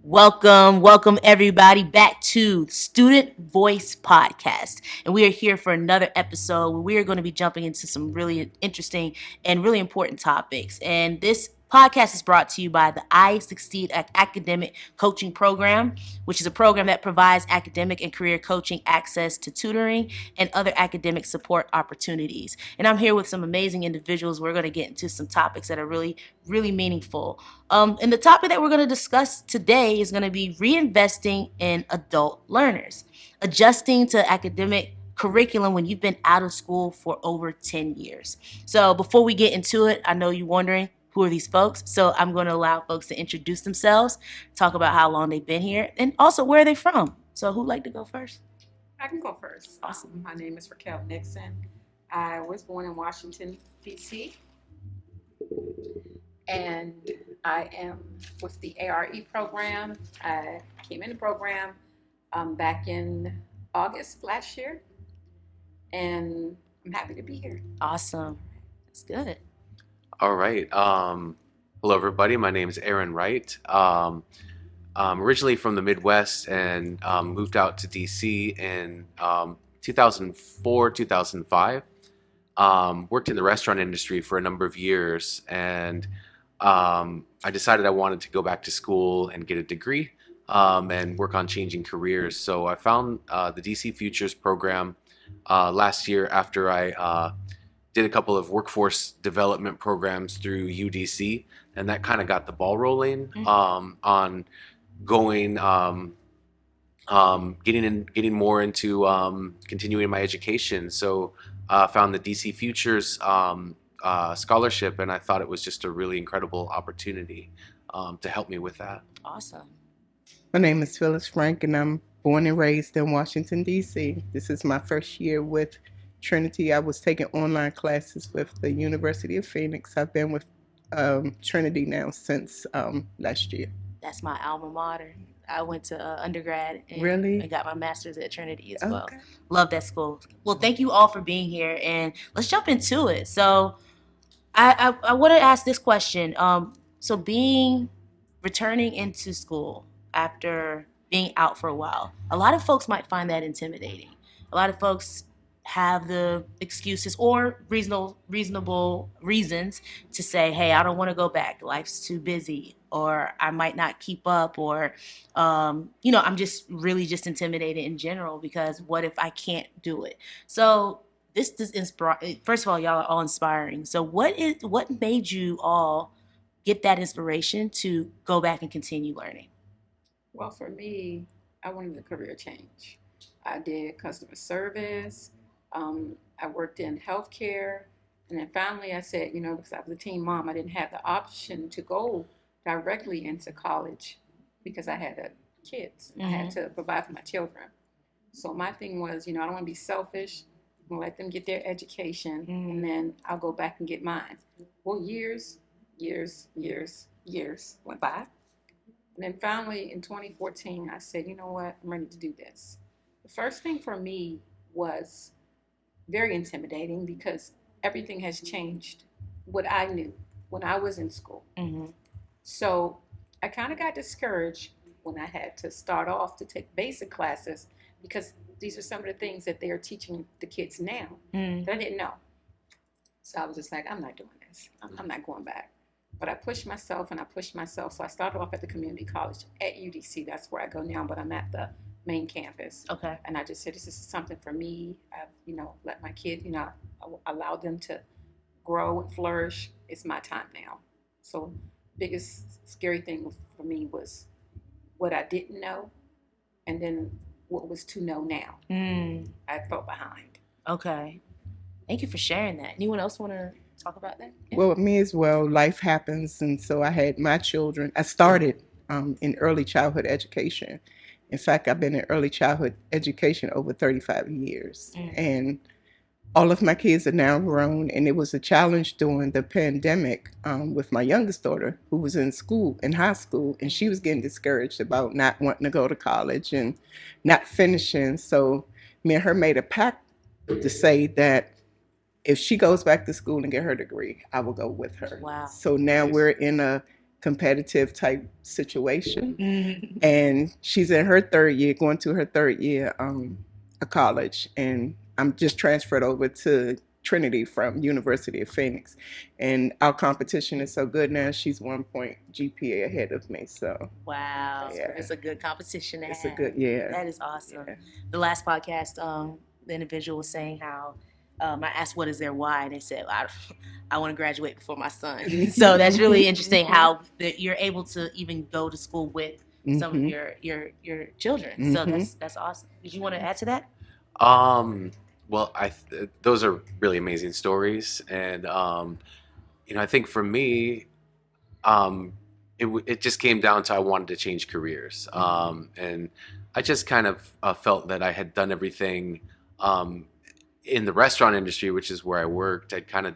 Welcome everybody back to Student Voice Podcast. And we are here for another episode where we are going to be jumping into some really interesting and really important topics. And this podcast is brought to you by the I Succeed Academic Coaching Program, which is a program that provides academic and career coaching access to tutoring and other academic support opportunities. And I'm here with some amazing individuals. We're going to get into some topics that are really meaningful. And the topic that we're going to discuss today is going to be reinvesting in adult learners, adjusting to academic curriculum when you've been out of school for over 10 years. So before we get into it, I know you're wondering, who are these folks? So I'm going to allow folks to introduce themselves, talk about how long they've been here, and also where are they from. So who'd like to go first? I can go first. Awesome. My name is Raquel Nixon. I was born in Washington, D.C., and I am with the ARE program. I came in the program back in August last year, and I'm happy to be here. Awesome. That's good. All right. Hello, everybody. My name is Wright. I'm originally from the Midwest and moved out to DC in 2004, 2005. Worked in the restaurant industry for a number of years, and I decided I wanted to go back to school and get a degree and work on changing careers. So I found the DC Futures program last year after I did a couple of workforce development programs through UDC, and that kind of got the ball rolling on going, getting more into continuing my education. So found the DC Futures scholarship, and I thought it was just a really incredible opportunity to help me with that. Awesome. My name is Phyllis Frank, and I'm born and raised in Washington, D.C. This is my first year with Trinity. I was taking online classes with the University of Phoenix. I've been with Trinity now since last year. That's my alma mater. I went to undergrad and got my master's at Trinity as well. Okay. Love that school. Well, thank you all for being here, and let's jump into it. So I want to ask this question. So returning into school after being out for a while, a lot of folks might find that intimidating. A lot of folks have the excuses or reasonable reasons to say, hey, I don't want to go back. Life's too busy, or I might not keep up, or, I'm just intimidated in general because what if I can't do it? So this is first of all, y'all are all inspiring. So what made you all get that inspiration to go back and continue learning? Well, for me, I wanted a career change. I did customer service. I worked in healthcare, and then finally I said, because I was a teen mom, I didn't have the option to go directly into college because I had kids. I had to provide for my children. So my thing was, I don't want to be selfish. I'm going to let them get their education, and then I'll go back and get mine. Well, years went by. And then finally in 2014, I said, you know what, I'm ready to do this. The first thing for me was very intimidating because everything has changed what I knew when I was in school. So I kind of got discouraged when I had to start off to take basic classes because these are some of the things that they are teaching the kids now that I didn't know. So I was just like, I'm not doing this. I'm not going back. But I pushed myself and I pushed myself. So I started off at the community college at UDC. That's where I go now, but I'm at the main campus. Okay. And I just said, this is something for me. I've, let my kids, allow them to grow and flourish. It's my time now. So biggest scary thing for me was what I didn't know and then what was to know now. I felt behind. Okay. Thank you for sharing that. Anyone else want to talk about that? Yeah. Well, me as well. Life happens, and so I had my children. I started in early childhood education. In fact, I've been in early childhood education over 35 years. And all of my kids are now grown, and it was a challenge during the pandemic with my youngest daughter, who was in high school, and she was getting discouraged about not wanting to go to college and not finishing. So me and her made a pact to say that if she goes back to school and get her degree, I will go with her. Wow. So now we're in a competitive type situation. Mhm. And she's in her third year, going to her third year of college. And I'm just transferred over to Trinity from University of Phoenix. And our competition is so good now. She's 1 point GPA ahead of me. So Wow, yeah, it's a good competition to it's a have. good, yeah. That is awesome. Yeah. The last podcast, the individual was saying how I asked what is their why, and they said I want to graduate before my son. So that's really interesting how that you're able to even go to school with some of your children. So that's awesome. Did you want to add to that? Well, those are really amazing stories, and I think for me, it just came down to I wanted to change careers, and I just kind of felt that I had done everything in the restaurant industry, which is where I worked. I kind of,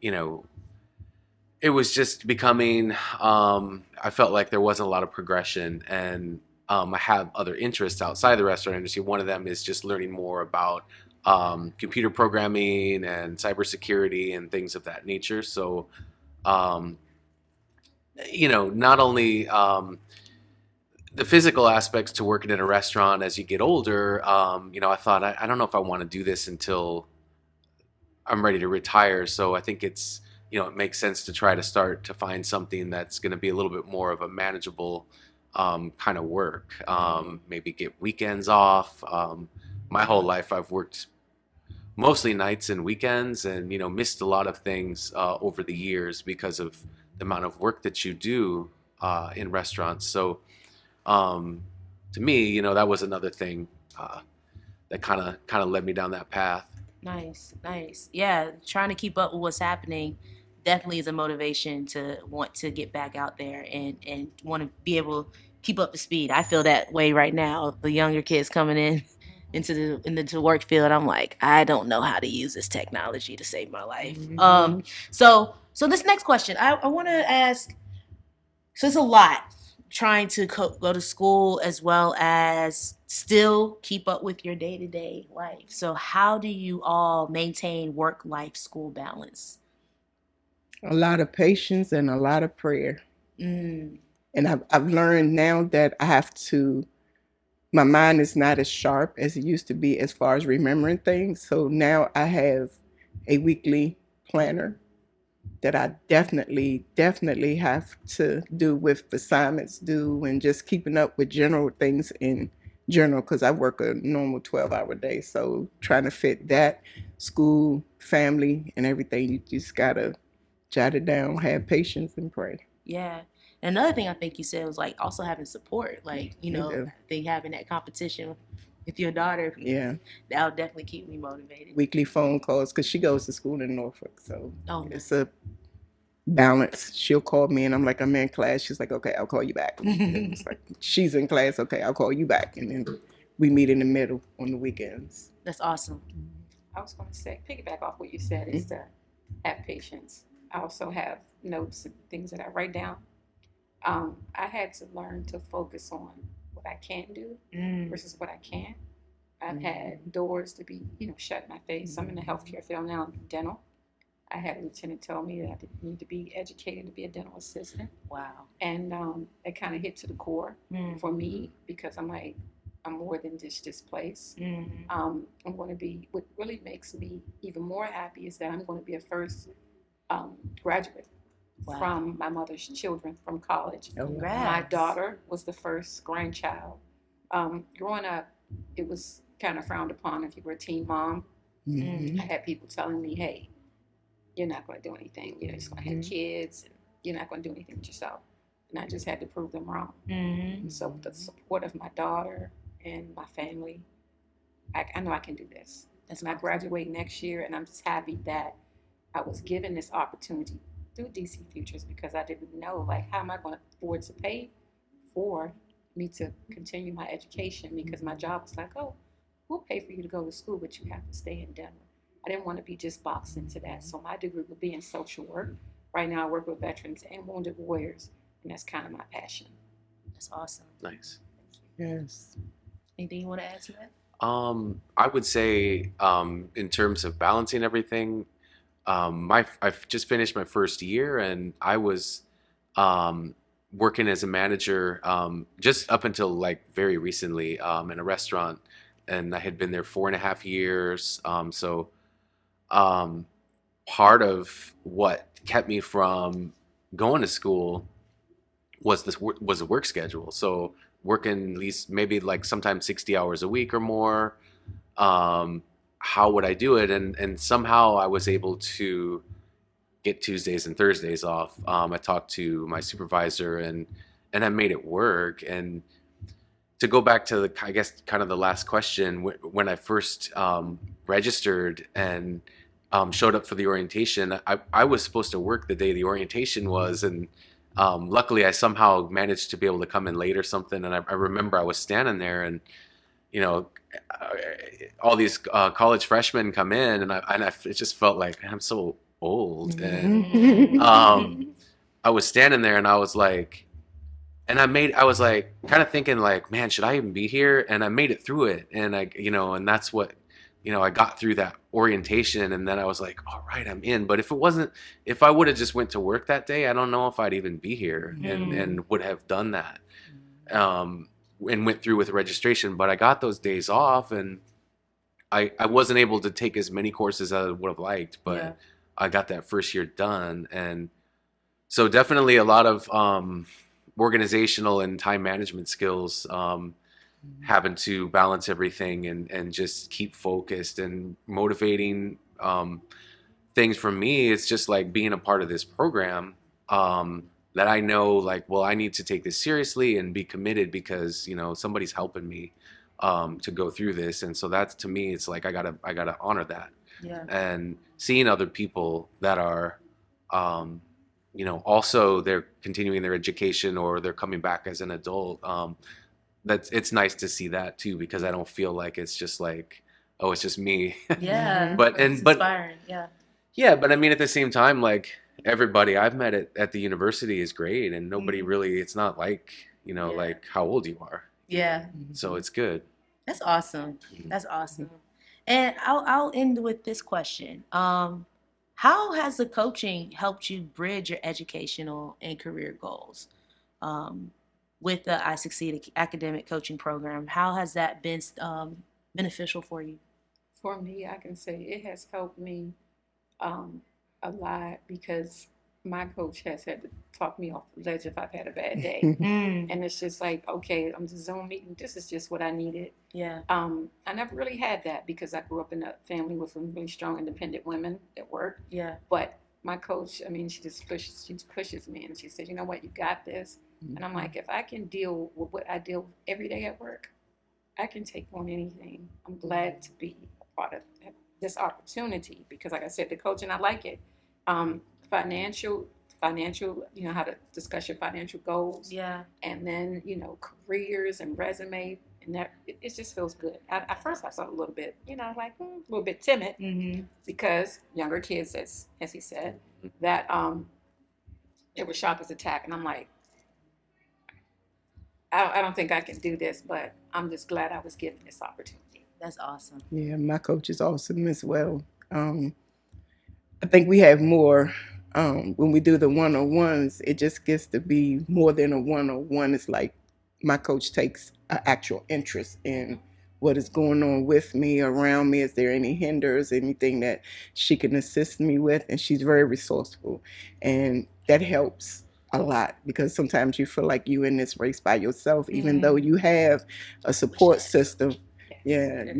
it was just becoming. I felt like there wasn't a lot of progression, and I have other interests outside the restaurant industry. One of them is just learning more about computer programming and cybersecurity and things of that nature. So, not only the physical aspects to working in a restaurant as you get older, I thought, I don't know if I want to do this until I'm ready to retire. So I think it's, it makes sense to try to start to find something that's going to be a little bit more of a manageable kind of work. Maybe get weekends off. My whole life I've worked mostly nights and weekends, and missed a lot of things over the years because of the amount of work that you do in restaurants. So to me, that was another thing that kind of led me down that path. Nice. Yeah, trying to keep up with what's happening definitely is a motivation to want to get back out there and want to be able to keep up the speed. I feel that way right now. The younger kids coming into the work field, I'm like, I don't know how to use this technology to save my life. So this next question, I want to ask. So it's a lot trying to go to school as well as still keep up with your day-to-day life. So how do you all maintain work-life school balance? A lot of patience and a lot of prayer. Mm. And I've learned now that I have to, my mind is not as sharp as it used to be as far as remembering things. So now I have a weekly planner that I definitely have to do with assignments due and just keeping up with general things in general, because I work a normal 12-hour day. So trying to fit that, school, family, and everything, you just gotta jot it down, have patience, and pray. Yeah. Another thing I think you said was like also having support, like, I think having that competition with your daughter. Yeah. That'll definitely keep me motivated. Weekly phone calls, because she goes to school in Norfolk. So nice. It's a balance. She'll call me and I'm like, I'm in class. She's like, okay, I'll call you back. It's like, she's in class. Okay, I'll call you back. And then we meet in the middle on the weekends. That's awesome. I was going to say, piggyback off what you said, is to have patience. I also have notes and things that I write down. I had to learn to focus on what I can do versus what I can't. I've had doors to be, shut in my face. I'm in the healthcare field now, I'm dental. I had a lieutenant tell me that I didn't need to be educated to be a dental assistant. Wow. And it kind of hit to the core for me, because I'm like, I'm more than just this place. I'm going to be, what really makes me even more happy is that I'm going to be a first graduate from my mother's children from college. Congrats. My daughter was the first grandchild. Growing up, it was kind of frowned upon if you were a teen mom. I had people telling me, hey, you're not going to do anything. You're just going to have kids. And you're not going to do anything with yourself. And I just had to prove them wrong. And so with the support of my daughter and my family, I know I can do this. And I graduate next year, and I'm just happy that I was given this opportunity through DC Futures, because I didn't know, like, how am I going to afford to pay for me to continue my education, because my job was like, oh, we'll pay for you to go to school, but you have to stay in Denver. I didn't want to be just boxed into that. So my degree would be in social work. Right now I work with veterans and wounded warriors, and that's kind of my passion. That's awesome. Nice. Yes. Anything you want to add to that? I would say in terms of balancing everything, I've just finished my first year, and I was working as a manager just up until like very recently in a restaurant, and I had been there 4.5 years. So part of what kept me from going to school was was a work schedule. So working at least maybe like sometimes 60 hours a week or more. How would I do it? And somehow I was able to get Tuesdays and Thursdays off. I talked to my supervisor and I made it work. And to go back to the, I guess, kind of the last question, when I first registered and showed up for the orientation, I was supposed to work the day the orientation was, and luckily I somehow managed to be able to come in late or something. And I remember I was standing there, and you know, all these college freshmen come in, and it just felt like, man, I'm so old. And I was standing there, and I was like, I was like kind of thinking like, man, should I even be here? And I made it through it, and and that's what, I got through that orientation, and then I was like, all right, I'm in. But if I would have just went to work that day, I don't know if I'd even be here and would have done that. And went through with registration, but I got those days off, and I wasn't able to take as many courses as I would have liked, but I got that first year done. And so definitely a lot of organizational and time management skills, having to balance everything and just keep focused, and motivating things for me. It's just like being a part of this program, that I know, like, well, I need to take this seriously and be committed because, somebody's helping me to go through this. And so that's, to me, it's like I gotta honor that. Yeah. And seeing other people that are also they're continuing their education, or they're coming back as an adult, it's nice to see that too, because I don't feel like it's just like, oh, it's just me. Yeah. but it's inspiring. yeah, but I mean, at the same time, like, everybody I've met at the university is great, and nobody really, it's not like, like how old you are. Yeah. So it's good. That's awesome. That's awesome. And I'll end with this question. How has the coaching helped you bridge your educational and career goals? With the I Succeed academic coaching program, how has that been beneficial for you? For me, I can say it has helped me a lot, because my coach has had to talk me off the ledge if I've had a bad day. And it's just like, okay, I'm just Zoom meeting. This is just what I needed. Yeah. I never really had that because I grew up in a family with some really strong, independent women at work. Yeah. But my coach, I mean, she pushes me, and she said, you know what, you got this. And I'm like, if I can deal with what I deal with every day at work, I can take on anything. I'm glad to be a part of this opportunity, because like I said, the coaching, I like it. Financial, how to discuss your financial goals. Yeah. And then, careers and resume, and that it just feels good. At first I felt a little bit, like a little bit timid, because younger kids, as he said, that it was shock as attack, and I'm like, I don't think I can do this, but I'm just glad I was given this opportunity. That's awesome. Yeah, my coach is awesome as well. I think we have more, when we do the one-on-ones, it just gets to be more than a one-on-one. It's like my coach takes an actual interest in what is going on with me, around me. Is there any hinders, anything that she can assist me with? And she's very resourceful. And that helps a lot, because sometimes you feel like you're in this race by yourself, even though you have a support system. Yeah,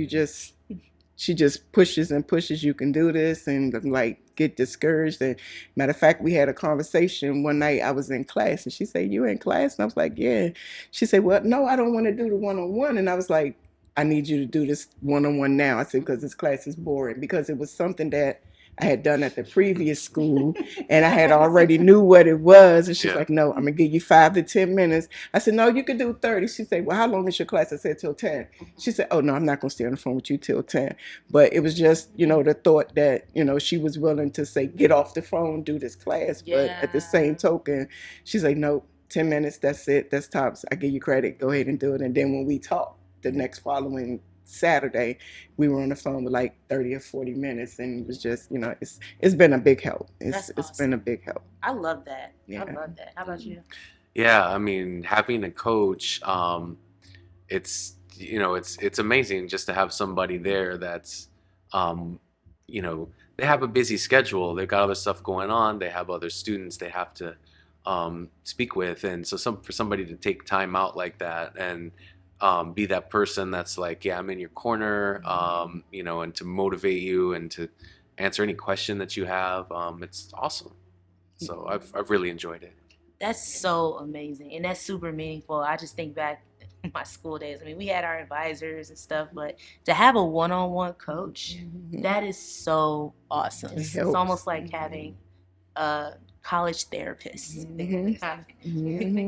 she just pushes and pushes. You can do this, and like get discouraged. And matter of fact, we had a conversation one night. I was in class, and she said, "You in class?" And I was like, "Yeah." She said, "Well, no, I don't want to do the one-on-one." And I was like, "I need you to do this one-on-one now." I said, "Because this class is boring," because it was something that I had done at the previous school, and I had already knew what it was. And she's like, "No, I'm gonna give you 5 to 10 minutes." I said, "No, you can do 30. She said, "Well, how long is your class?" I said, "Till 10. She said, "Oh no, I'm not gonna stay on the phone with you till 10. But it was just, the thought that, she was willing to say, get off the phone, do this class. But at the same token, she's like, "No, 10 minutes, that's it, that's tops. I give you credit, go ahead and do it." And then when we talk the next following Saturday, we were on the phone with like 30 or 40 minutes, and it was just, it's been a big help. That's It's awesome. been a big help. I love that. Yeah. I love that. How about you? Yeah, I mean, having a coach, it's it's amazing just to have somebody there that's, um, they have a busy schedule. They've got other stuff going on. They have other students they have to speak with, and so for somebody to take time out like that and be that person that's like, yeah, I'm in your corner, and to motivate you and to answer any question that you have, it's awesome. So I've really enjoyed it. That's so amazing, and that's super meaningful. I just think back my school days. I mean, we had our advisors and stuff, but to have a one-on-one coach, that is so awesome. It's almost like having a college therapist. They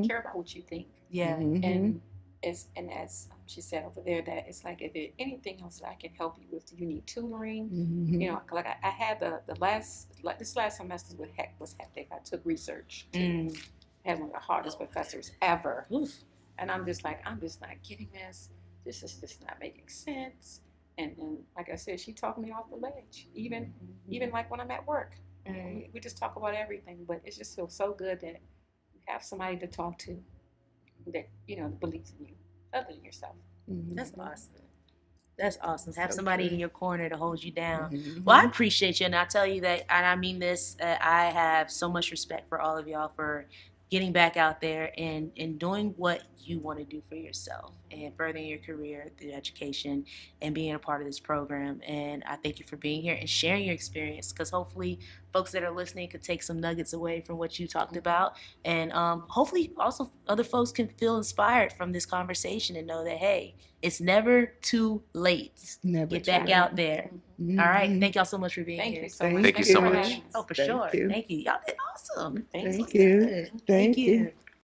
care about what you think. Yeah. And as she said over there, that it's like, if there's anything else that I can help you with, do you need tutoring? Like I had this last semester was hectic. I took research. I had one of the hardest professors ever. Oof. And I'm just not getting this. This is just not making sense. And then, like I said, she talked me off the ledge. Even like when I'm at work, we just talk about everything. But it just feels so good that you have somebody to talk to that believes in you, other than yourself. That's awesome. That's awesome. Have somebody in your corner to hold you down. Well, I appreciate you, and I tell you that, and I mean this. I have so much respect for all of y'all for getting back out there and doing what you want to do for yourself and furthering your career through education and being a part of this program. And I thank you for being here and sharing your experience, because hopefully folks that are listening could take some nuggets away from what you talked about. And hopefully also other folks can feel inspired from this conversation and know that, hey, it's never too late. Get back out there. All right. Thank y'all so much for being here. Thank you so much. Oh, for sure. Thank you. Y'all did awesome. Thank you. Thank you.